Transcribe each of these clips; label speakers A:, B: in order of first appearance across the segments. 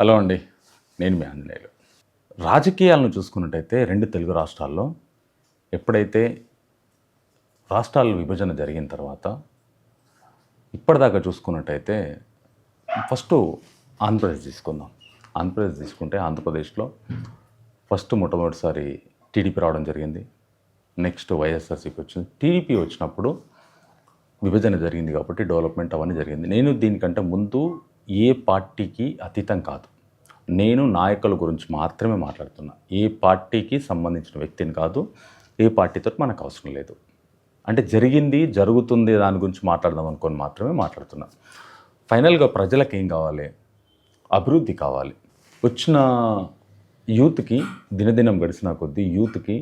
A: Hello అండి, నేను మీ ఆంజనేయులు. రాజకీయాలను చూసుకున్నట్టయితే 2 తెలుగు రాష్ట్రాల్లో ఎప్పుడైతే రాష్ట్రాల విభజన జరిగిన తర్వాత ఇప్పటిదాకా చూసుకున్నట్టయితే ఫస్టు ఆంధ్రప్రదేశ్ తీసుకుందాం. ఆంధ్రప్రదేశ్ తీసుకుంటే ఆంధ్రప్రదేశ్లో మొట్టమొదటిసారి టీడీపీ రావడం జరిగింది. నెక్స్ట్ వైఎస్ఆర్సీపీ వచ్చింది. టీడీపీ వచ్చినప్పుడు విభజన జరిగింది కాబట్టి డెవలప్మెంట్ అవన్నీ జరిగింది. నేను దీనికంటే ముందు ఏ పార్టీకి అతీతం కాదు. నేను నాయకుల గురించి మాత్రమే మాట్లాడుతున్నా. ఏ పార్టీకి సంబంధించిన వ్యక్తిని కాదు. ఏ పార్టీతో మనకు అవసరం లేదు. అంటే జరిగింది, జరుగుతుంది దాని గురించి మాట్లాడదాం అనుకొని మాత్రమే మాట్లాడుతున్నా. ఫైనల్గా ప్రజలకు ఏం కావాలి? అభివృద్ధి కావాలి. వచ్చిన యూత్కి దినదినం గడిచిన కొద్దీ యూత్కి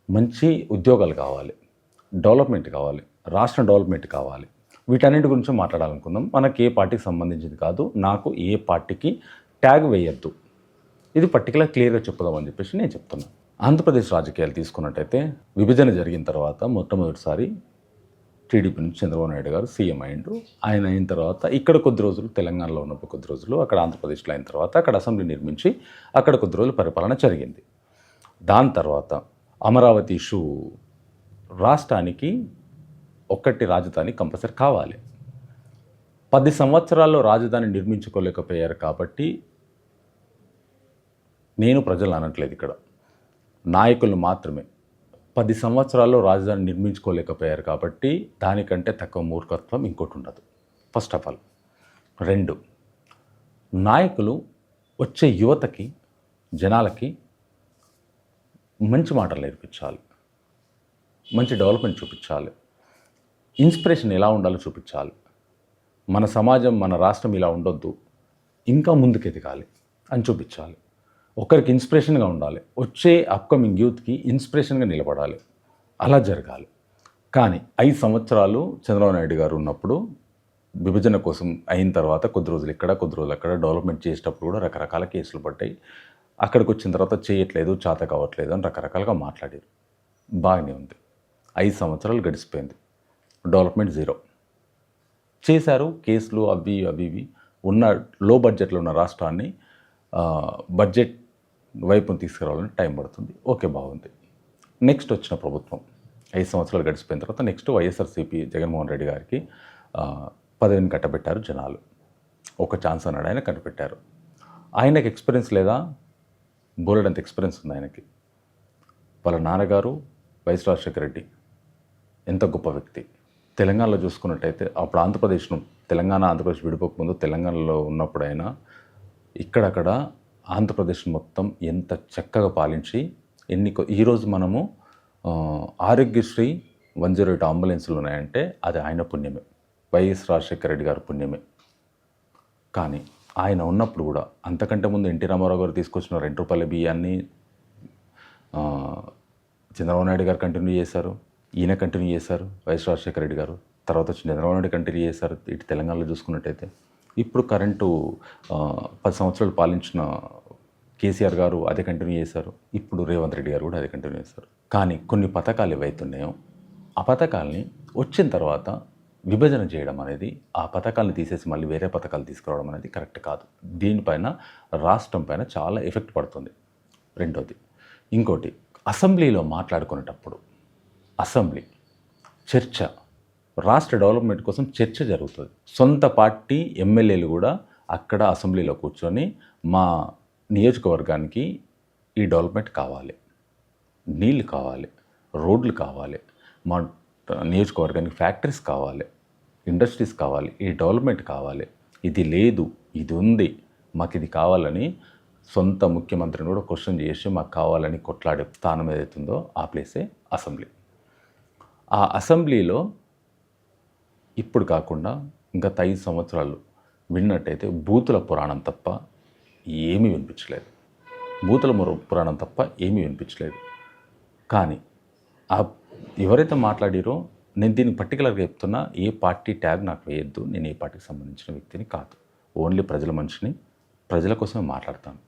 A: మంచి ఉద్యోగాలు కావాలి, డెవలప్మెంట్ కావాలి, రాష్ట్ర డెవలప్మెంట్ కావాలి. వీటన్నిటి గురించి మాట్లాడాలనుకుందాం. మనకి ఏ పార్టీకి సంబంధించింది కాదు. నాకు ఏ పార్టీకి ట్యాగ్ వేయద్దు. ఇది పర్టికులర్ క్లియర్గా చెప్పుదామని చెప్పేసి నేను చెప్తున్నాను. ఆంధ్రప్రదేశ్ రాజకీయాలు తీసుకున్నట్టయితే విభజన జరిగిన తర్వాత మొట్టమొదటిసారి టీడీపీ నుంచి చంద్రబాబు నాయుడు గారు సీఎం అయ్యిండు. ఆయన అయిన తర్వాత ఇక్కడ కొద్ది రోజులు, తెలంగాణలో ఉన్నప్పుడు కొద్ది రోజులు, అక్కడ ఆంధ్రప్రదేశ్లో అయిన తర్వాత అక్కడ అసెంబ్లీ నిర్మించి అక్కడ కొద్ది రోజులు పరిపాలన జరిగింది. దాని తర్వాత అమరావతి ఇష్యూ, రాష్ట్రానికి ఒక్కటి రాజధాని కంపల్సరీ కావాలి. 10 సంవత్సరాల్లో రాజధాని నిర్మించుకోలేకపోయారు కాబట్టి నేను ప్రజలు అనట్లేదు, ఇక్కడ నాయకులు మాత్రమే. 10 సంవత్సరాల్లో రాజధాని నిర్మించుకోలేకపోయారు కాబట్టి దానికంటే తక్కువ మూర్ఖత్వం ఇంకోటి ఉండదు. First of all. 2, నాయకులు వచ్చే యువతకి, జనాలకి మంచి మాటలు నేర్పించాలి, మంచి డెవలప్మెంట్ చూపించాలి, ఇన్స్పిరేషన్ ఎలా ఉండాలో చూపించాలి. మన సమాజం, మన రాష్ట్రం ఇలా ఉండొద్దు, ఇంకా ముందుకు ఎదగాలి అని చూపించాలి. ఒకరికి ఇన్స్పిరేషన్గా ఉండాలి. వచ్చే అప్కమింగ్ యూత్కి ఇన్స్పిరేషన్గా నిలబడాలి. అలా జరగాలి. కానీ 5 సంవత్సరాలు చంద్రబాబు నాయుడు గారు ఉన్నప్పుడు విభజన కోసం అయిన తర్వాత కొద్ది రోజులు ఇక్కడ, కొద్ది రోజులు అక్కడ డెవలప్మెంట్ చేసేటప్పుడు కూడా రకరకాల కేసులు పడ్డాయి. అక్కడికి వచ్చిన తర్వాత చేయట్లేదు, చేత కావట్లేదు అని రకరకాలుగా మాట్లాడారు. బాగానే ఉంది. 5 సంవత్సరాలు గడిచిపోయింది. Development zero. చేశారు కేసులు అవి ఇవి. ఉన్న లో బడ్జెట్లో ఉన్న రాష్ట్రాన్ని బడ్జెట్ వైపును తీసుకురావాలని టైం పడుతుంది. ఓకే, బాగుంది. నెక్స్ట్ వచ్చిన ప్రభుత్వం 5 సంవత్సరాలు గడిచిపోయిన తర్వాత నెక్స్ట్ వైఎస్ఆర్సీపీ జగన్మోహన్ రెడ్డి గారికి పదవిని కట్టబెట్టారు జనాలు. ఒక ఛాన్స్ అన్నాడు, ఆయన కట్టబెట్టారు. ఆయనకి ఎక్స్పీరియన్స్ లేదా? బోలెడంత ఎక్స్పీరియన్స్ ఉంది ఆయనకి. వాళ్ళ నాన్నగారు వైఎస్ రాజశేఖర రెడ్డి ఎంత గొప్ప వ్యక్తి. తెలంగాణలో చూసుకున్నట్టయితే అప్పుడు ఆంధ్రప్రదేశ్ విడిపోకముందు తెలంగాణలో ఉన్నప్పుడు ఆయన ఇక్కడక్కడ ఆంధ్రప్రదేశ్ మొత్తం ఎంత చక్కగా పాలించి ఈరోజు మనము ఆరోగ్యశ్రీ 108 అంబులెన్సులు ఉన్నాయంటే అది ఆయన పుణ్యమే, వైఎస్ రాజశేఖర రెడ్డి గారి పుణ్యమే. కానీ ఆయన ఉన్నప్పుడు కూడా అంతకంటే ముందు ఎన్టీ రామారావు గారు తీసుకొచ్చిన ₹2 బియ్యాన్ని చంద్రబాబు నాయుడు గారు కంటిన్యూ చేశారు, ఈయన కంటిన్యూ చేశారు, వైఎస్ రాజశేఖర రెడ్డి గారు. తర్వాత వచ్చి చంద్రబాబు నాయుడు కంటిన్యూ చేశారు. ఇటు తెలంగాణలో చూసుకున్నట్టయితే ఇప్పుడు కరెంటు 10 సంవత్సరాలు పాలించిన కేసీఆర్ గారు అదే కంటిన్యూ చేశారు. ఇప్పుడు రేవంత్ రెడ్డి గారు కూడా అదే కంటిన్యూ చేశారు. కానీ కొన్ని పథకాలు ఏవైతున్నాయో ఆ పథకాలని వచ్చిన తర్వాత విభజన చేయడం అనేది, ఆ పథకాలను తీసేసి మళ్ళీ వేరే పథకాలు తీసుకురావడం అనేది కరెక్ట్ కాదు. దీనిపైన రాష్ట్రం పైన చాలా ఎఫెక్ట్ పడుతుంది. రెండోది, ఇంకోటి, అసెంబ్లీలో మాట్లాడుకునేటప్పుడు అసెంబ్లీ చర్చ, రాష్ట్ర డెవలప్మెంట్ కోసం చర్చ జరుగుతుంది. సొంత పార్టీ ఎమ్మెల్యేలు కూడా అక్కడ అసెంబ్లీలో కూర్చొని మా నియోజకవర్గానికి ఈ డెవలప్మెంట్ కావాలి, నీళ్ళు కావాలి, రోడ్లు కావాలి, మా నియోజకవర్గానికి ఫ్యాక్టరీస్ కావాలి, ఇండస్ట్రీస్ కావాలి, ఈ డెవలప్మెంట్ కావాలి, ఇది లేదు, ఇది ఉంది, మాకు ఇది కావాలని సొంత ముఖ్యమంత్రిని కూడా క్వశ్చన్ చేసి మాకు కావాలని కొట్లాడే స్థానం ఏదైతుందో ఆ ప్లేసే అసెంబ్లీ. ఆ అసెంబ్లీలో ఇప్పుడు కాకుండా గత 5 సంవత్సరాలు విన్నట్టయితే బూతుల పురాణం తప్ప ఏమీ వినిపించలేదు. పురాణం తప్ప ఏమీ వినిపించలేదు. కానీ ఎవరైతే మాట్లాడారో, నేను దీనికి పర్టికులర్గా చెప్తున్నా, ఏ పార్టీ ట్యాగ్ నాకు వేయద్దు. నేను ఏ పార్టీకి సంబంధించిన వ్యక్తిని కాదు. ఓన్లీ ప్రజల మనిషిని, ప్రజల కోసమే మాట్లాడతాను.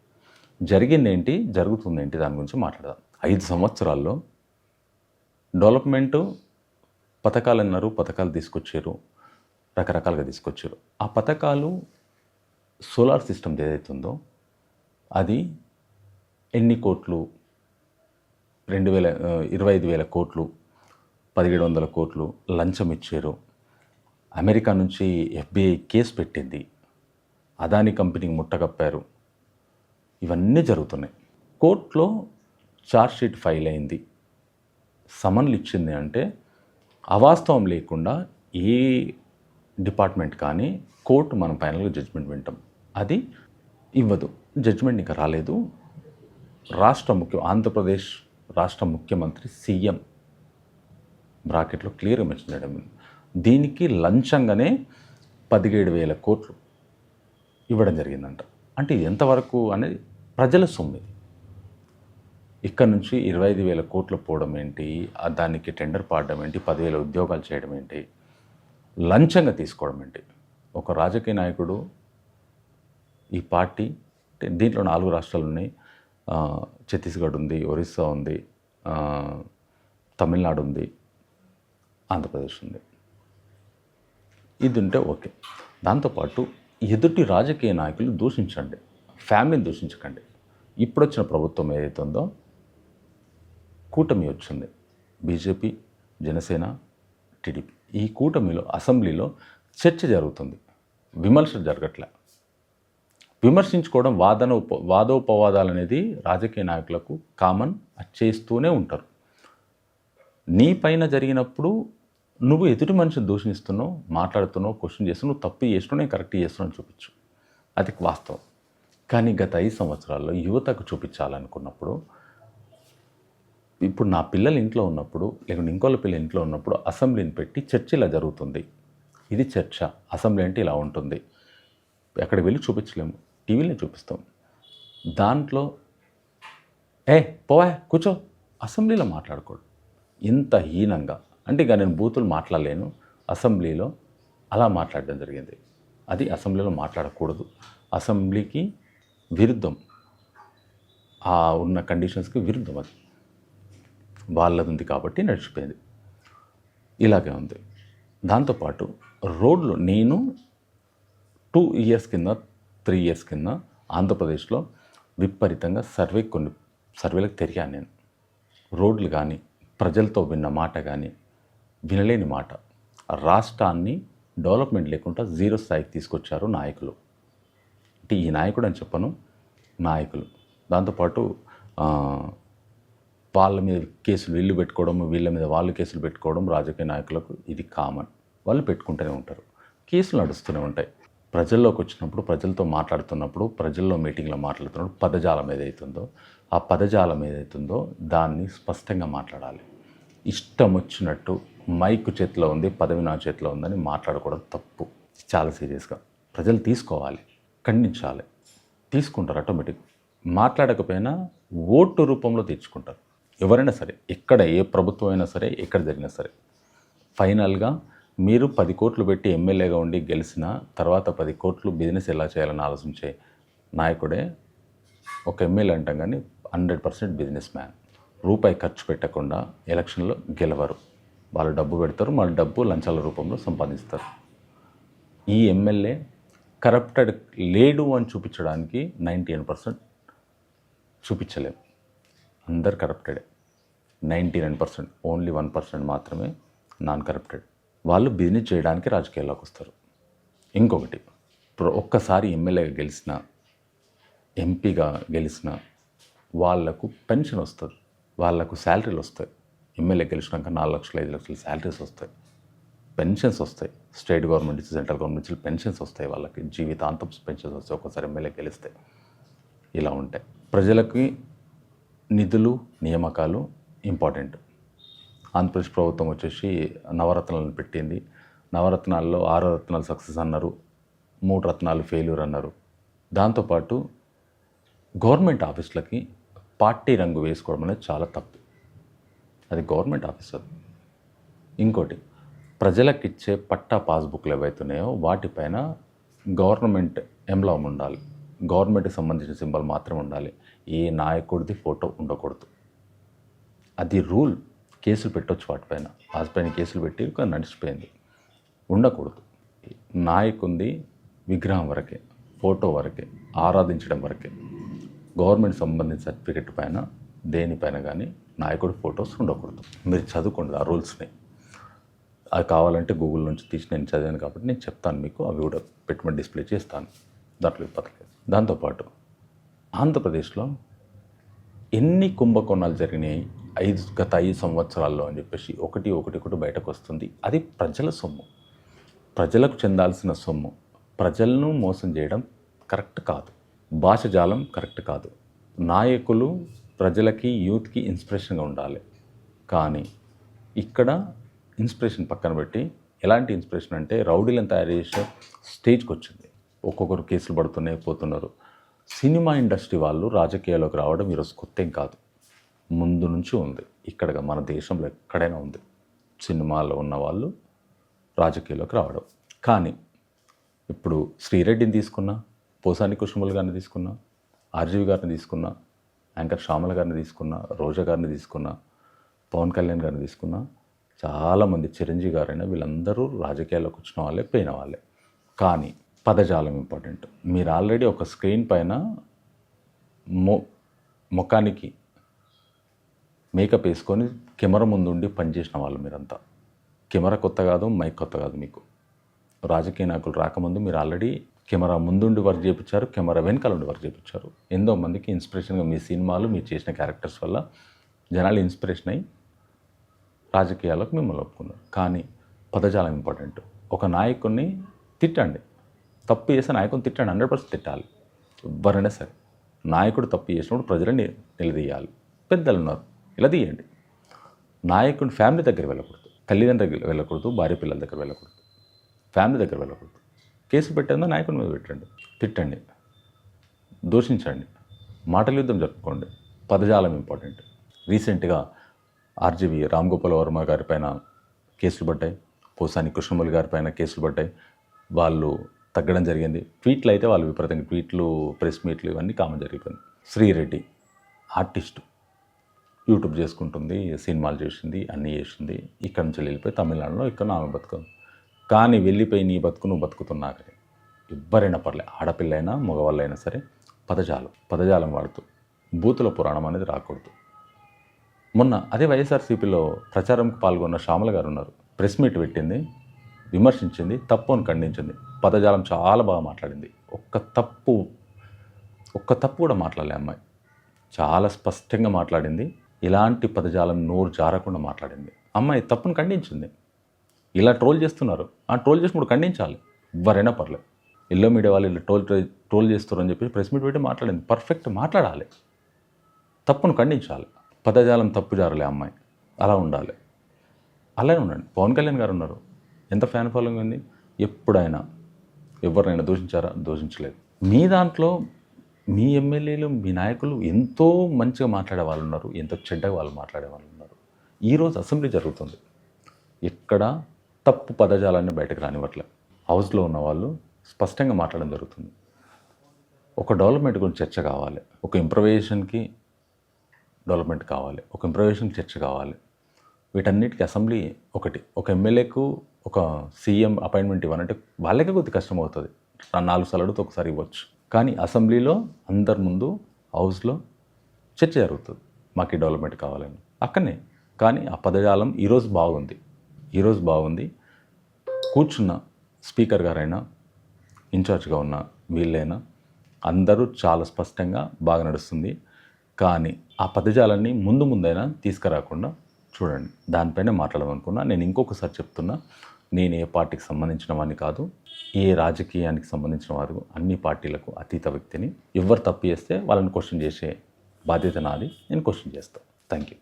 A: జరిగింది ఏంటి, జరుగుతుంది ఏంటి, దాని గురించి మాట్లాడదాం. 5 సంవత్సరాల్లో డెవలప్మెంటు పథకాలు అన్నారు, పథకాలు తీసుకొచ్చారు, రకరకాలుగా తీసుకొచ్చారు. ఆ పథకాలు సోలార్ సిస్టమ్ ఏదైతే ఉందో అది ఎన్ని కోట్లు 25,000 కోట్లు 1700 కోట్లు లంచం ఇచ్చారు. అమెరికా నుంచి FBI కేసు పెట్టింది. అదాని కంపెనీకి ముట్టకప్పారు. ఇవన్నీ జరుగుతున్నాయి. కోర్టులో ఛార్జ్షీట్ ఫైల్ అయింది, సమన్లు ఇచ్చింది అంటే అవాస్తవం లేకుండా ఏ డిపార్ట్మెంట్ కానీ కోర్టు మనం ఫైనల్గా జడ్జిమెంట్ వింటాం. అది ఇవ్వదు. జడ్జిమెంట్ ఇంకా రాలేదు. ఆంధ్రప్రదేశ్ రాష్ట్ర ముఖ్యమంత్రి సీఎం బ్రాకెట్లో క్లియర్గా మెన్షన్ చేయడం, దీనికి లంచంగానే 17,000 కోట్లు ఇవ్వడం జరిగిందంట. అంటే ఇది ఎంతవరకు అనేది ప్రజల సొమ్ము. ఇక్కడ నుంచి 25,000 కోట్లు పోవడం ఏంటి, దానికి టెండర్ పాడడం ఏంటి, 10,000 ఉద్యోగాలు చేయడం ఏంటి, లంచంగా తీసుకోవడం ఏంటి. ఒక రాజకీయ నాయకుడు ఈ పార్టీ దీంట్లో 4 రాష్ట్రాలు ఉన్నాయి. ఛత్తీస్గఢ్ ఉంది, ఒరిస్సా ఉంది, తమిళనాడు ఉంది, ఆంధ్రప్రదేశ్ ఉంది. ఇది ఉంటే ఓకే. దాంతోపాటు ఎదుటి రాజకీయ నాయకులు దూషించండి, ఫ్యామిలీని దూషించకండి. ఇప్పుడు వచ్చిన ప్రభుత్వం ఏదైతే ఉందో కూటమి వచ్చింది, బీజేపీ, జనసేన, టీడీపీ. ఈ కూటమిలో అసెంబ్లీలో చర్చ జరుగుతుంది, విమర్శలు జరగట్లే. విమర్శించుకోవడం, వాదోపవాదాలు అనేది రాజకీయ నాయకులకు కామన్, చేస్తూనే ఉంటారు. నీ పైన జరిగినప్పుడు నువ్వు ఎదుటి మనిషిని దూషిస్తున్నావు, మాట్లాడుతున్నావు, క్వశ్చన్ చేస్తున్నావు, నువ్వు తప్పు చేస్తున్నావు, నేను కరెక్ట్ చేస్తున్నావు చూపించు. అది వాస్తవం. కానీ గత 5 సంవత్సరాల్లో యువతకు చూపించాలనుకున్నప్పుడు, ఇప్పుడు నా పిల్లలు ఇంట్లో ఉన్నప్పుడు, లేకుంటే ఇంకోళ్ళ పిల్లలు ఇంట్లో ఉన్నప్పుడు అసెంబ్లీని పెట్టి చర్చ ఇలా జరుగుతుంది, ఇది చర్చ, అసెంబ్లీ అంటే ఇలా ఉంటుంది. అక్కడ వెళ్ళి చూపించలేము, టీవీలో చూపిస్తాం. దాంట్లో పోవా కూర్చో, అసెంబ్లీలో మాట్లాడకూడదు. ఇంత హీనంగా అంటే ఇక నేను బూతులు మాట్లాడలేను, అసెంబ్లీలో అలా మాట్లాడడం జరిగింది. అది అసెంబ్లీలో మాట్లాడకూడదు, అసెంబ్లీకి విరుద్ధం, ఆ ఉన్న కండిషన్స్కి విరుద్ధం. అది వాళ్ళది ఉంది కాబట్టి నడిచిపోయింది. ఇలాగే ఉంది. దాంతోపాటు రోడ్లు, నేను 2 ఇయర్స్ కింద 3 ఇయర్స్ కింద ఆంధ్రప్రదేశ్లో విపరీతంగా కొన్ని సర్వేలకు తిరిగాను నేను. రోడ్లు కానీ, ప్రజలతో విన్న మాట కానీ, వినలేని మాట. రాష్ట్రాన్ని డెవలప్మెంట్ లేకుండా 0 స్థాయికి తీసుకొచ్చారు నాయకులు. అంటే ఈ నాయకుడు అని చెప్పను, నాయకులు. దాంతోపాటు వాళ్ళ మీద కేసులు వీళ్ళు పెట్టుకోవడం, వీళ్ళ మీద వాళ్ళు కేసులు పెట్టుకోవడం రాజకీయ నాయకులకు ఇది కామన్. వాళ్ళు పెట్టుకుంటూనే ఉంటారు, కేసులు నడుస్తూనే ఉంటాయి. ప్రజల్లోకి వచ్చినప్పుడు, ప్రజలతో మాట్లాడుతున్నప్పుడు, ప్రజల్లో మీటింగ్లో మాట్లాడుతున్నప్పుడు పదజాలం ఏదైతుందో, ఆ పదజాలం ఏదైతుందో దాన్ని స్పష్టంగా మాట్లాడాలి. ఇష్టం వచ్చినట్టు మైక్ చేతిలో ఉంది, పదవి నా చేతిలో ఉందని మాట్లాడకూడదు, తప్పు. చాలా సీరియస్గా ప్రజలు తీసుకోవాలి, ఖండించాలి. తీసుకుంటారు ఆటోమేటిక్. మాట్లాడకపోయినా ఓటు రూపంలో తెచ్చుకుంటారు. ఎవరైనా సరే, ఎక్కడ ఏ ప్రభుత్వం అయినా సరే, ఎక్కడ జరిగినా సరే, ఫైనల్గా మీరు 10 కోట్లు పెట్టి ఎమ్మెల్యేగా ఉండి గెలిచిన తర్వాత 10 కోట్లు బిజినెస్ ఎలా చేయాలని ఆలోచించే నాయకుడే ఒక ఎమ్మెల్యే అంటాం. కానీ 100% బిజినెస్ మ్యాన్. రూపాయి ఖర్చు పెట్టకుండా ఎలక్షన్లో గెలవరు. వాళ్ళు డబ్బు పెడతారు, మళ్ళీ డబ్బు లంచాల రూపంలో సంపాదిస్తారు. ఈ ఎమ్మెల్యే కరప్టెడ్ లేడు అని చూపించడానికి 99% చూపించలేము. అందరు కరప్టెడే. 99%, ఓన్లీ 1% మాత్రమే నాన్ కరప్టెడ్. వాళ్ళు బిజినెస్ చేయడానికి రాజకీయాల్లోకి వస్తారు. ఇంకొకటి, ఒక్కసారి ఎమ్మెల్యేగా గెలిచిన, ఎంపీగా గెలిచిన వాళ్లకు పెన్షన్ వస్తుంది, వాళ్లకు శాలరీలు వస్తాయి. ఎమ్మెల్యే గెలిచినాక 4 లక్షలు 5 లక్షలు శాలరీస్ వస్తాయి, పెన్షన్స్ వస్తాయి. స్టేట్ గవర్నమెంట్ నుంచి, సెంట్రల్ గవర్నమెంట్ నుంచి పెన్షన్స్ వస్తాయి. వాళ్ళకి జీవితాంతం పెన్షన్స్ వస్తాయి ఒక్కసారి ఎమ్మెల్యే గెలిస్తే. ఇలా ఉంటాయి. ప్రజలకి నిధులు, నియామకాలు ఇంపార్టెంట్. ఆంధ్రప్రదేశ్ ప్రభుత్వం వచ్చేసి నవరత్నాలను పెట్టింది. నవరత్నాల్లో 6 రత్నాలు సక్సెస్ అన్నారు, 3 రత్నాలు ఫెయిల్యూర్ అన్నారు. దాంతోపాటు గవర్నమెంట్ ఆఫీసులకి పార్టీ రంగు వేసుకోవడం అనేది చాలా తప్పు. అది గవర్నమెంట్ ఆఫీస్. అది ఇంకోటి, ప్రజలకు ఇచ్చే పట్టా పాస్బుక్లు ఏవైతున్నాయో వాటిపైన గవర్నమెంట్ ఎంబ్లామ్ ఉండాలి, గవర్నమెంట్కి సంబంధించిన సింబల్ మాత్రం ఉండాలి. ఏ నాయకుడిది ఫోటో ఉండకూడదు. అది రూల్. కేసులు పెట్టవచ్చు వాటిపైన, వాటిపైన కేసులు పెట్టి నడిచిపోయింది. ఉండకూడదు. నాయకుంది విగ్రహం వరకే, ఫోటో వరకే, ఆరాధించడం వరకే. గవర్నమెంట్ సంబంధించిన సర్టిఫికెట్ పైన దేనిపైన కానీ నాయకుడి ఫొటోస్ ఉండకూడదు. మీరు చదువుకోండి ఆ రూల్స్ని. అది కావాలంటే గూగుల్ నుంచి తీసి నేను చదివాను కాబట్టి నేను చెప్తాను మీకు, అవి కూడా పెట్టుబడి డిస్ప్లే చేస్తాను, దాంట్లో ఇబ్బంది లేదు. దాంతోపాటు ఆంధ్రప్రదేశ్లో ఎన్ని కుంభకోణాలు జరిగినాయి గత 5 సంవత్సరాల్లో అని చెప్పేసి ఒకటి బయటకు వస్తుంది. అది ప్రజల సొమ్ము, ప్రజలకు చెందాల్సిన సొమ్ము. ప్రజలను మోసం చేయడం కరెక్ట్ కాదు, భాషజాలం కరెక్ట్ కాదు. నాయకులు ప్రజలకి, యూత్కి ఇన్స్పిరేషన్గా ఉండాలి. కానీ ఇక్కడ ఇన్స్పిరేషన్ పక్కన పెట్టి, ఎలాంటి ఇన్స్పిరేషన్ అంటే రౌడీలను తయారు చేసే స్టేజ్కి వచ్చింది. ఒక్కొక్కరు కేసులు పడుతున్నాయి, పోతున్నారు. సినిమా ఇండస్ట్రీ వాళ్ళు రాజకీయాల్లోకి రావడం ఈరోజు కొత్త ఏం కాదు, ముందు నుంచి ఉంది. ఇక్కడ మన దేశంలో ఎక్కడైనా ఉంది సినిమాలో ఉన్న వాళ్ళు రాజకీయాల్లోకి రావడం. కానీ ఇప్పుడు శ్రీరెడ్డిని తీసుకున్నా, పోసాని కుసుమల్ గారిని తీసుకున్నా, ఆర్జీవి గారిని తీసుకున్నా, యాంకర్ శ్యామల గారిని తీసుకున్నా, రోజా గారిని తీసుకున్నా, పవన్ కళ్యాణ్ గారిని తీసుకున్నా, చాలామంది, చిరంజీవి గారైనా, వీళ్ళందరూ రాజకీయాల్లోకి వచ్చిన వాళ్ళే, పోయిన వాళ్ళే. కానీ పదజాలం ఇంపార్టెంట్. మీరు ఆల్రెడీ ఒక స్క్రీన్ పైన ముఖానికి మేకప్ వేసుకొని కెమెరా ముందుండి పనిచేసిన వాళ్ళు మీరంతా. కెమెరా కొత్త కాదు, మైక్ కొత్త కాదు మీకు. రాజకీయ నాయకులు రాకముందు మీరు ఆల్రెడీ కెమెరా ముందుండి వర్క్ చేయించారు, కెమెరా వెనకాల ఉండి వర్క్ చేయించారు. ఎంతో మందికి ఇన్స్పిరేషన్గా మీ సినిమాలు, మీరు చేసిన క్యారెక్టర్స్ వల్ల జనాలు ఇన్స్పిరేషన్ అయ్యి రాజకీయాలకు మిమ్మల్ని ఒప్పుకున్నారు. కానీ పదజాలం ఇంపార్టెంట్. ఒక నాయకుడిని తిట్టండి, తప్పు చేస్తే నాయకుడిని తిట్టండి, 100% తిట్టాలి. ఎవరైనా సరే నాయకుడు తప్పు చేసినప్పుడు ప్రజలని నిలదీయాలి. పెద్దలు ఉన్నారు, ఇలా తీయండి. నాయకుడి ఫ్యామిలీ దగ్గర వెళ్ళకూడదు, తల్లిదండ్రుల దగ్గర వెళ్ళకూడదు, భార్య పిల్లల దగ్గర వెళ్ళకూడదు, ఫ్యామిలీ దగ్గర వెళ్ళకూడదు. కేసు పెట్టేందో నాయకుడి మీద పెట్టండి, తిట్టండి, దూషించండి, మాటల యుద్ధం జరుపుకోండి. పదజాలం ఇంపార్టెంట్. రీసెంట్గా ఆర్జీవి రామ్ గోపాల్ వర్మ గారి పైన కేసులు పడ్డాయి, పోసాని కృష్ణమూర్తి గారి పైన కేసులు పడ్డాయి. వాళ్ళు తగ్గడం జరిగింది. ట్వీట్లు అయితే వాళ్ళు విపరీతంగా ట్వీట్లు, ప్రెస్ మీట్లు ఇవన్నీ కామన్ జరిగిపోయింది. శ్రీరెడ్డి ఆర్టిస్టు, యూట్యూబ్ చేసుకుంటుంది, సినిమాలు చేసింది, అన్నీ చేసింది. ఇక్కడ నుంచి వెళ్ళిపోయి తమిళనాడులో ఇక్కడ ఆమె బతుకుంది. కానీ వెళ్ళిపోయి నీ బతుకు నువ్వు బతుకుతున్నా కానీ ఎవ్వరైనా పర్లే, ఆడపిల్లైనా మగవాళ్ళైనా సరే పదజాలం వాడుతూ బూతుల పురాణం అనేది రాకూడదు. మొన్న అదే వైఎస్ఆర్సీపీలో ప్రచారంకు పాల్గొన్న శ్యామల గారు ఉన్నారు, ప్రెస్ మీట్ పెట్టింది, విమర్శించింది, తప్పు అని ఖండించింది. పదజాలం చాలా బాగా మాట్లాడింది. ఒక్క తప్పు కూడా మాట్లాడలే అమ్మాయి, చాలా స్పష్టంగా మాట్లాడింది. ఇలాంటి పదజాలం నోరు జారకుండా మాట్లాడింది. అమ్మాయి తప్పును ఖండించింది. ఇలా ట్రోల్ చేస్తున్నారు, ఆ ట్రోల్ చేసినప్పుడు ఖండించాలి, ఎవరైనా పర్లేదు. ఎల్లో మీడియా వాళ్ళు ఇలా ట్రోల్ చేస్తారని చెప్పి ప్రెస్ మీట్ పెట్టి మాట్లాడింది. పర్ఫెక్ట్ మాట్లాడాలి, తప్పును ఖండించాలి. పదజాలం తప్పు జారలే అమ్మాయి, అలా ఉండాలి, అలానే ఉండండి. పవన్ కళ్యాణ్ గారు ఉన్నారు, ఎంత ఫ్యాన్ ఫాలోయింగ్ ఉంది. ఎప్పుడైనా ఎవరినైనా దూషించారా? దూషించలేదు. మీ దాంట్లో మీ ఎమ్మెల్యేలు, మీ నాయకులు ఎంతో మంచిగా మాట్లాడే వాళ్ళు ఉన్నారు, ఎంతో చెడ్డగా వాళ్ళు మాట్లాడే వాళ్ళు ఉన్నారు. ఈరోజు అసెంబ్లీ జరుగుతుంది, ఎక్కడ తప్పు పదజాలాన్ని బయటకు రానివ్వట్లే. హౌస్లో ఉన్న వాళ్ళు స్పష్టంగా మాట్లాడడం జరుగుతుంది. ఒక డెవలప్మెంట్ గురించి చర్చ కావాలి, ఒక ఇంప్రవైజేషన్కి డెవలప్మెంట్ కావాలి, ఒక ఇంప్రవైజేషన్కి చర్చ కావాలి. వీటన్నిటికీ అసెంబ్లీ ఒకటి. ఒక ఎమ్మెల్యేకు ఒక సీఎం అపాయింట్మెంట్ ఇవ్వాలంటే వాళ్ళకే కొద్దిగా కష్టం అవుతుంది. 4 సార్లు అడిగితే ఒకసారి ఇవ్వచ్చు. కానీ అసెంబ్లీలో అందరి ముందు హౌస్లో చర్చ జరుగుతుంది, మాకు ఈ డెవలప్మెంట్ కావాలని అక్కడనే. కానీ ఆ పదజాలం ఈరోజు బాగుంది. కూర్చున్న స్పీకర్ గారైనా, ఇన్ఛార్జ్గా ఉన్న వీళ్ళైనా అందరూ చాలా స్పష్టంగా బాగా నడుస్తుంది. కానీ ఆ పదజాలాన్ని ముందైనా తీసుకురాకుండా చూడండి. దానిపైన మాట్లాడమనుకున్నా. నేను ఇంకొకసారి చెప్తున్నా, నేను ఏ పార్టీకి సంబంధించిన వాడిని కాదు, ఏ రాజకీయానికి సంబంధించిన వారు, అన్ని పార్టీలకు అతీత వ్యక్తిని. ఎవరు తప్పు చేస్తే వాళ్ళని క్వశ్చన్ చేసే బాధ్యత నాది, నేను క్వశ్చన్ చేస్తాను. Thank you.